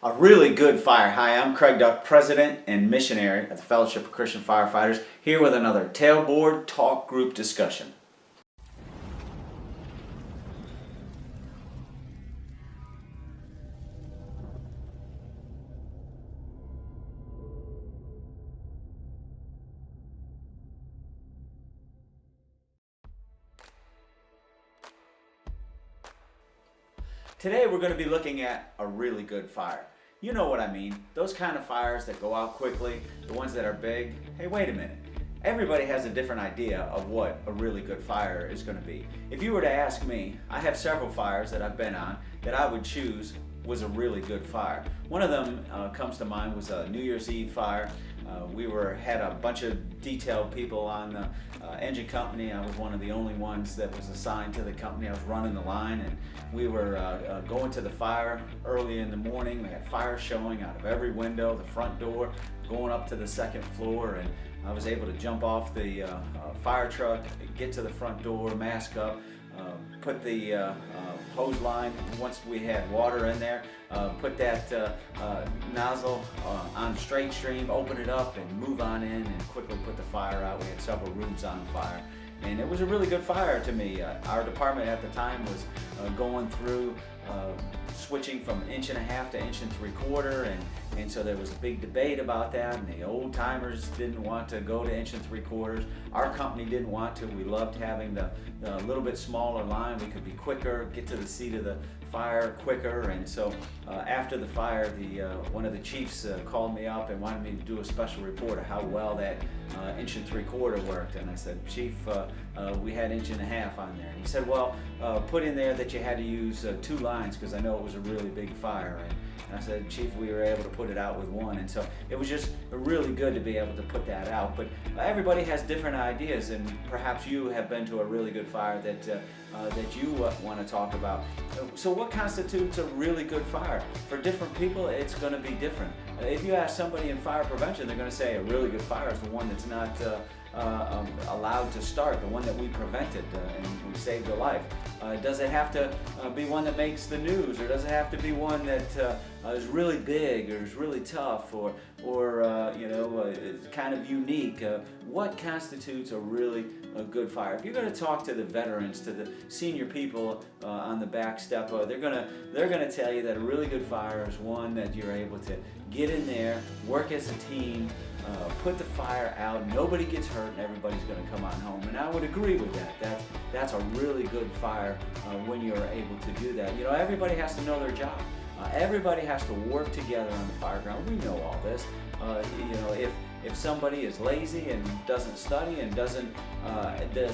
A really good fire. Hi, I'm Craig Duck, President and Missionary at the Fellowship of Christian Firefighters, here with another Tailboard Talk Group discussion. Today we're going to be looking at a really good fire. You know what I mean, those kind of fires that go out quickly, the ones that are big. Hey, wait a minute. Everybody has a different idea of what a really good fire is going to be. If you were to ask me, I have several fires that I've been on that I would choose was a really good fire. One of them comes to mind was a New Year's Eve fire. We had a bunch of detailed people on the engine company. I was one of the only ones that was assigned to the company. I was running the line, and we were going to the fire early in the morning. We had fire showing out of every window, the front door, going up to the second floor, and I was able to jump off the fire truck, get to the front door, mask up, put the hose line, once we had water in there, put that nozzle on straight stream, open it up and move on in and quickly put the fire out. We had several rooms on fire, and it was a really good fire to me. Our department at the time was going through switching from 1.5 inches to 1 3/4, and so there was a big debate about that, and the old timers didn't want to go to 1 3/4. Our company didn't want to. We loved having the little bit smaller line. We could be quicker, get to the seat of the fire quicker, and so after the fire, one of the chiefs called me up and wanted me to do a special report of how well that 1 3/4 worked. And I said, Chief, we had 1.5 inches on there. And he said, well, put in there that you had to use 2 lines because I know it was a really big fire. And I said, Chief, we were able to put it out with 1. And so it was just really good to be able to put that out. But everybody has different ideas, and perhaps you have been to a really good fire that you want to talk about. So what constitutes a really good fire? For different people, it's going to be different. If you ask somebody in fire prevention, they're going to say a really good fire is the one that's not allowed to start, the one that we prevented and we saved a life. Does it have to be one that makes the news, or does it have to be one that is really big or is really tough, or is kind of unique? What constitutes a really good fire? If you're going to talk to the veterans, to the senior people on the back step, they're going to tell you that a really good fire is one that you're able to get in there, work as a team, put the fire out, nobody gets hurt, and everybody's going to come on home. And I would agree with that. That's a really good fire when you're able to do that. You know, everybody has to know their job. Everybody has to work together on the fire ground. We know all this. If somebody is lazy and doesn't study and does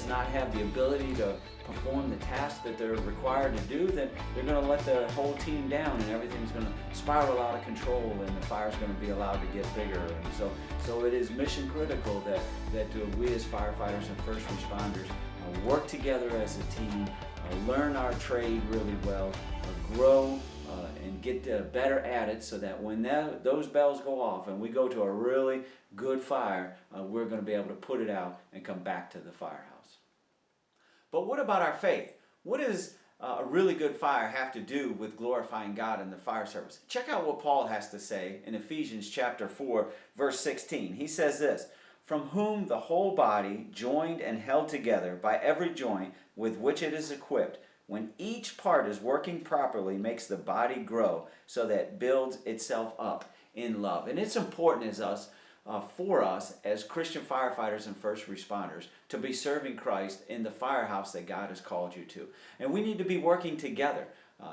not have the ability to perform the task that they're required to do, then they're going to let the whole team down, and everything's going to spiral out of control, and the fire's going to be allowed to get bigger. And so it is mission critical that we as firefighters and first responders work together as a team, learn our trade really well, grow and get better at it, so that when those bells go off and we go to a really good fire, we're going to be able to put it out and come back to the firehouse. But what about our faith? What does a really good fire have to do with glorifying God in the fire service? Check out what Paul has to say in Ephesians chapter 4, verse 16. He says this, "From whom the whole body, joined and held together by every joint with which it is equipped, when each part is working properly, makes the body grow so that it builds itself up in love." And it's important for us as Christian firefighters and first responders to be serving Christ in the firehouse that God has called you to. And we need to be working together.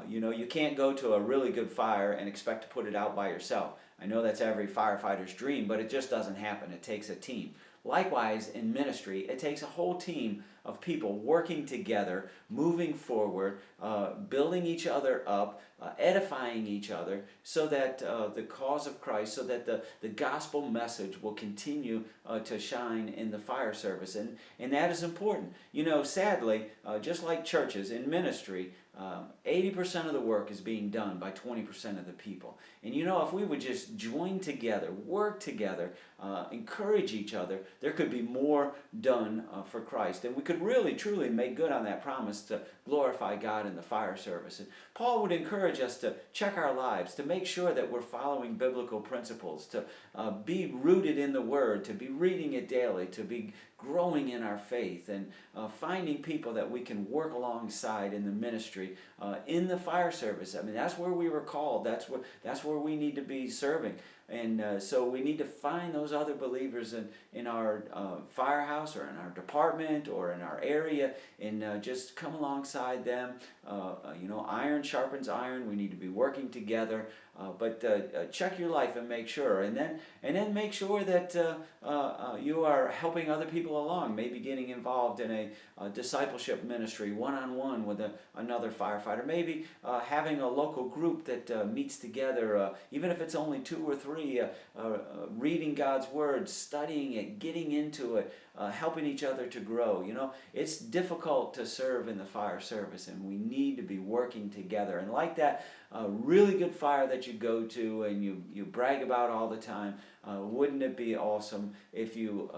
You can't go to a really good fire and expect to put it out by yourself. I know that's every firefighter's dream, but it just doesn't happen. It takes a team. Likewise, in ministry, it takes a whole team of people working together, moving forward, building each other up, edifying each other, so that the cause of Christ, so that the gospel message will continue to shine in the fire service. And that is important. Sadly, just like churches, in ministry, 80% of the work is being done by 20% of the people. And you know, if we would just join together, work together, encourage each other, there could be more done for Christ. And we could really, truly make good on that promise to glorify God in the fire service. And Paul would encourage us to check our lives, to make sure that we're following biblical principles, to be rooted in the Word, to be reading it daily, to be growing in our faith, and finding people that we can work alongside in the ministry, in the fire service. I mean, that's where we were called. That's where we need to be serving. And so we need to find those other believers in our firehouse or in our department or in our area, and just come alongside them. You know, iron sharpens iron. We need to be working together. But check your life and make sure, and then make sure that you are helping other people along. Maybe getting involved in a discipleship ministry, one-on-one with another firefighter. Maybe having a local group that meets together, even if it's only 2 or 3, reading God's Word, studying it, getting into it, helping each other to grow. You know, it's difficult to serve in the fire service, and we need to be working together. And like that really good fire that you go to and you brag about all the time, wouldn't it be awesome if you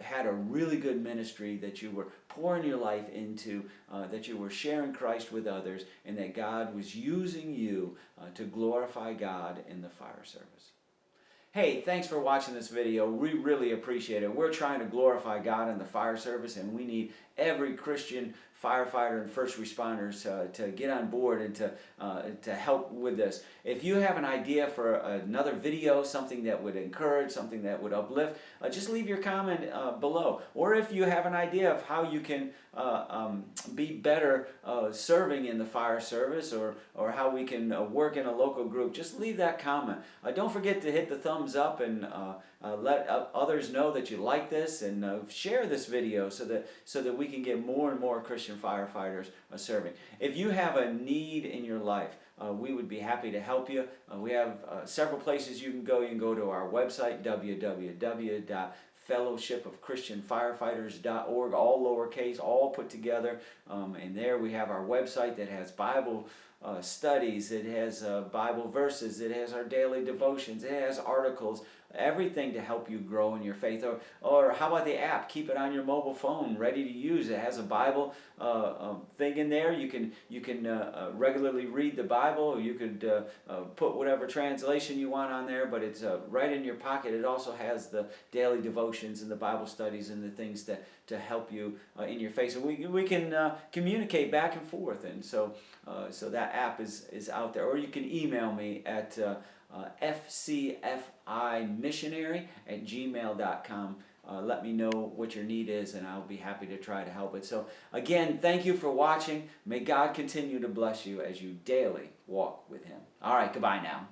had a really good ministry that you were pouring your life into, that you were sharing Christ with others, and that God was using you to glorify God in the fire service? Hey, thanks for watching this video. We really appreciate it. We're trying to glorify God in the fire service, and we need every Christian firefighter and first responders to get on board and to help with this. If you have an idea for another video, something that would encourage, something that would uplift, just leave your comment below. Or if you have an idea of how you can be better serving in the fire service, or how we can work in a local group, just leave that comment. Don't forget to hit the thumbs up and let others know that you like this, and share this video so that we can get more and more Christian firefighters serving. If you have a need in your life, we would be happy to help you. We have several places you can go. You can go to our website, www.fellowshipofchristianfirefighters.org, all lowercase, all put together. And there we have our website that has Bible studies, it has Bible verses, it has our daily devotions, it has articles, everything to help you grow in your faith. Or how about the app? Keep it on your mobile phone, ready to use. It has a Bible thing in there. You can regularly read the Bible. You could put whatever translation you want on there, but it's right in your pocket. It also has the daily devotions and the Bible studies and the things to help you in your faith. And we can communicate back and forth. And so that app is out there. Or you can email me at fcfimissionary@gmail.com. Let me know what your need is, and I'll be happy to try to help it. So again, thank you for watching. May God continue to bless you as you daily walk with Him. All right, goodbye now.